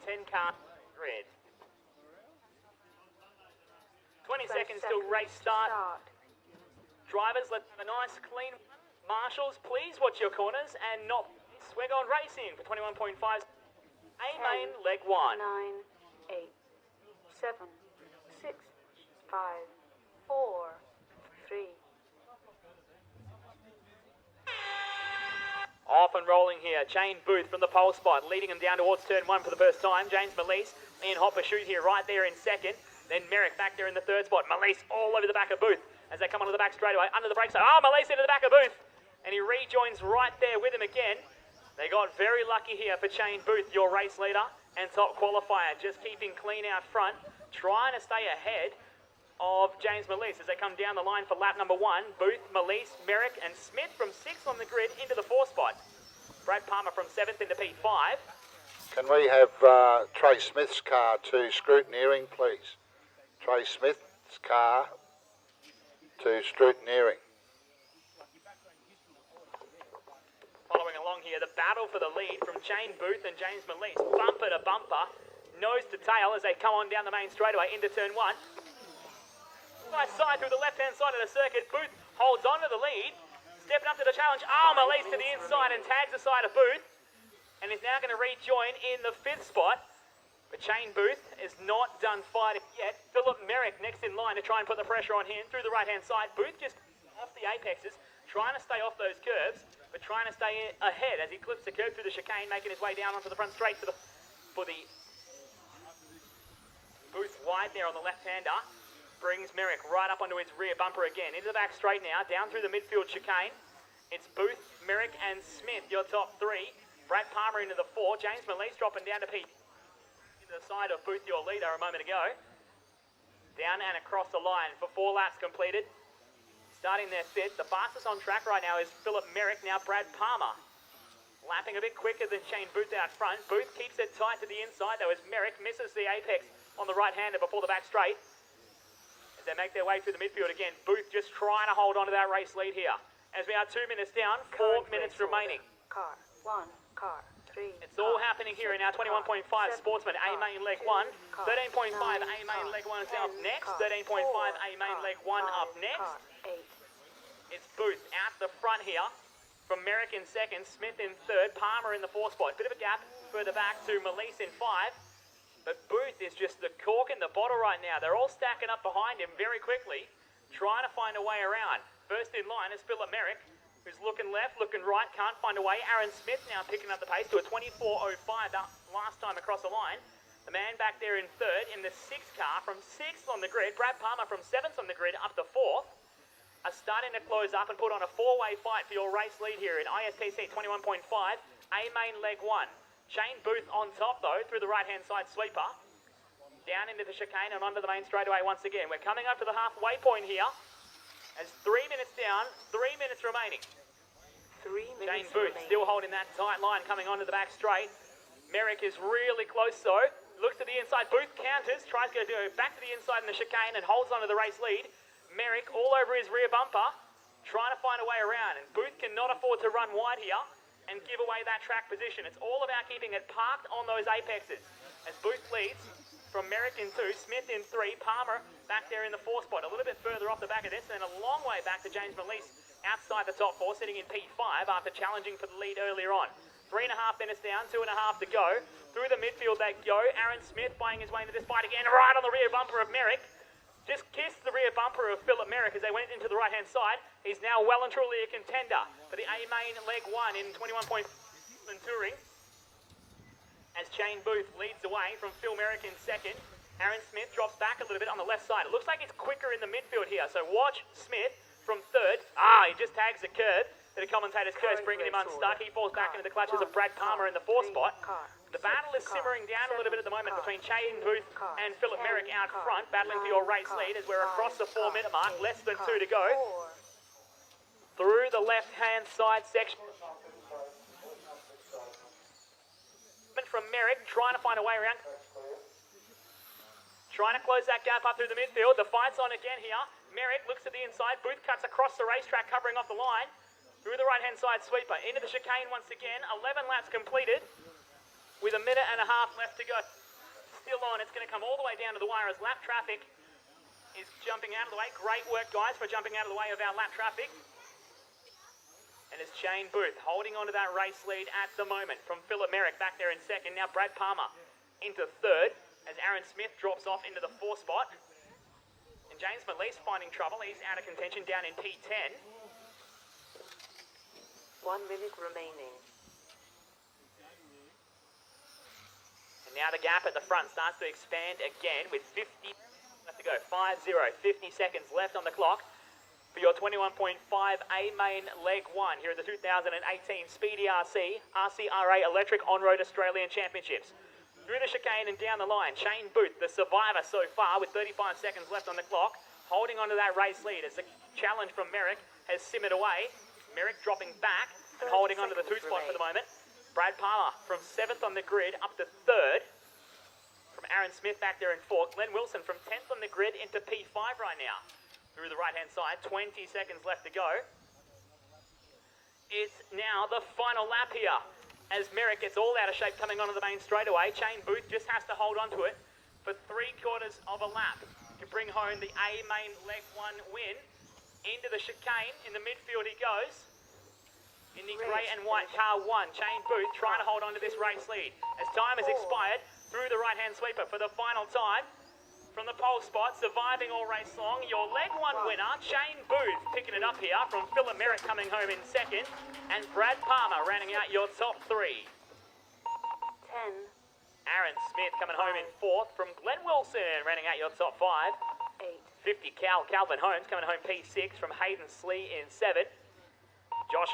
10 car grid. 20 seconds till race start. Drivers, let a nice clean. Marshals, please watch your corners and not. We're going racing for 21.5. A main leg 1. 9, 8, 7, 6, 5, 4, 3. Off and rolling here. Jane Booth from the pole spot, leading them down towards turn 1 for the first time. James Melise, Ian Hopper shoot here right there in second. Then Merrick back there in the third spot. Melise all over the back of Booth as they come onto the back straightaway. Under the brakes. Oh, Melise into the back of Booth. And he rejoins right there with him again. They got very lucky here for Jane Booth, your race leader and top qualifier. Just keeping clean out front. Trying to stay ahead of James Melise as they come down the line for lap number 1. Booth, Melise, Merrick and Smith from 6th on the grid into the 4th spot. Brad Palmer from 7th into P5. Can we have Trey Smith's car to scrutineering, please? Trey Smith's car to scrutineering. Following along here, the battle for the lead from Jane Booth and James Melise. Bumper to bumper, nose to tail as they come on down the main straightaway into turn 1. Nice side through the left-hand side of the circuit. Booth holds on to the lead. Stepping up to the challenge. Oh, Melise to the inside and tags the side of Booth. And is now going to rejoin in the 5th spot. But Jane Booth is not done fighting yet. Philip Merrick next in line to try and put the pressure on him through the right-hand side. Booth just off the apexes, trying to stay off those curves, but trying to stay ahead as he clips the curve through the chicane, making his way down onto the front straight for the Booth wide there on the left-hander. Brings Merrick right up onto his rear bumper again. Into the back straight now, down through the midfield chicane. It's Booth, Merrick and Smith, your top 3. Brad Palmer into the 4. James Melise dropping down to P. Into the side of Booth, your leader, a moment ago. Down and across the line for 4 laps completed. Starting their 5th. The fastest on track right now is Philip Merrick, now Brad Palmer. Lapping a bit quicker than Shane Booth out front. Booth keeps it tight to the inside, though, as Merrick misses the apex on the right-hander before the back straight. As they make their way through the midfield again, Booth just trying to hold on to that race lead here. As we are 2 minutes down, 4 minutes remaining. Car 1, car 3. It's all happening here in our 21.5 Sportsman A main leg 1. 13.5 A main leg 1 is up next. 13.5 A main leg 1 up next. It's Booth out the front here. From Merrick in 2nd, Smith in 3rd, Palmer in the 4th spot. Bit of a gap further back to Melise in 5. But Booth is just the cork in the bottle right now. They're all stacking up behind him very quickly, trying to find a way around. First in line is Philip Merrick, who's looking left, looking right, can't find a way. Aaron Smith now picking up the pace to a 24.05 last time across the line. The man back there in 3rd in the 6th car from 6th on the grid. Brad Palmer from 7th on the grid up to 4th. Are starting to close up and put on a 4-way fight for your race lead here in ISPC 21.5, A main leg 1. Shane Booth on top though, through the right-hand side sweeper. Down into the chicane and onto the main straightaway once again. We're coming up to the halfway point here. As 3 minutes down, 3 minutes remaining. 3 Shane minutes Booth remaining. still holding that tight line coming onto the back straight. Merrick is really close though. Looks to the inside. Booth counters, tries to go back to the inside in the chicane and holds onto the race lead. Merrick all over his rear bumper, trying to find a way around. And Booth cannot afford to run wide here and give away that track position. It's all about keeping it parked on those apexes. As Booth leads from Merrick in 2, Smith in 3, Palmer back there in the 4th spot. A little bit further off the back of this, and a long way back to James Melise outside the top 4, sitting in P5 after challenging for the lead earlier on. 3.5 minutes down, 2.5 to go. Through the midfield they go. Aaron Smith buying his way into this fight again, right on the rear bumper of Merrick. Just kissed the rear bumper of Philip Merrick as they went into the right-hand side. He's now well and truly a contender for the A main leg 1 in 21.5 touring. As Shane Booth leads the way from Phil Merrick in 2nd. Aaron Smith drops back a little bit on the left side. It looks like it's quicker in the midfield here. So watch Smith from 3rd. He just tags the curb. The commentator's curse bringing him unstuck. He falls back into the clutches of Brad Palmer in the 4th spot. The battle is simmering down a little bit at the moment between Shane Booth and Philip Merrick out front, battling for your race lead as we're across the 4-minute mark, less than 2 to go. Through the left-hand side section. From Merrick, trying to find a way around. Trying to close that gap up through the midfield. The fight's on again here. Merrick looks to the inside. Booth cuts across the racetrack, covering off the line. Through the right-hand side sweeper. Into the chicane once again. 11 laps completed. with a minute and a half left to go. Still on, it's going to come all the way down to the wire as lap traffic is jumping out of the way. Great work, guys, for jumping out of the way of our lap traffic. And it's Shane Booth holding on to that race lead at the moment from Philip Merrick back there in second. Now Brad Palmer into third as Aaron Smith drops off into the 4th spot. And James Malise finding trouble. He's out of contention down in P10. 1 minute remaining. And now the gap at the front starts to expand again with 50 left to go. 5-0, 50 seconds left on the clock for your 21.5 A main leg 1 here at the 2018 Speedy RCRA Electric On-Road Australian Championships. Through the chicane and down the line, Shane Booth, the survivor so far with 35 seconds left on the clock, holding on to that race lead as the challenge from Merrick has simmered away. Merrick dropping back and holding on to the 2 spot for the moment. Brad Palmer from 7th on the grid up to 3rd. From Aaron Smith back there in 4th. Glenn Wilson from 10th on the grid into P5 right now. Through the right-hand side, 20 seconds left to go. It's now the final lap here as Merrick gets all out of shape coming onto the main straightaway. Shane Booth just has to hold on to it for 3/4 of a lap to bring home the A main leg 1 win. Into the chicane, in the midfield he goes. In the grey and white car 1, Shane Booth trying to hold on to this race lead. As time has expired, through the right-hand sweeper for the final time. From the pole spot, surviving all race long, your leg 1 winner, Shane Booth, picking it up here from Philip Merrick coming home in 2nd, and Brad Palmer rounding out your top 3. 10. Aaron Smith coming home in 4th from Glenn Wilson, rounding out your top 5. 8. 50 Calvin Holmes coming home P6 from Hayden Slee in 7th. Josh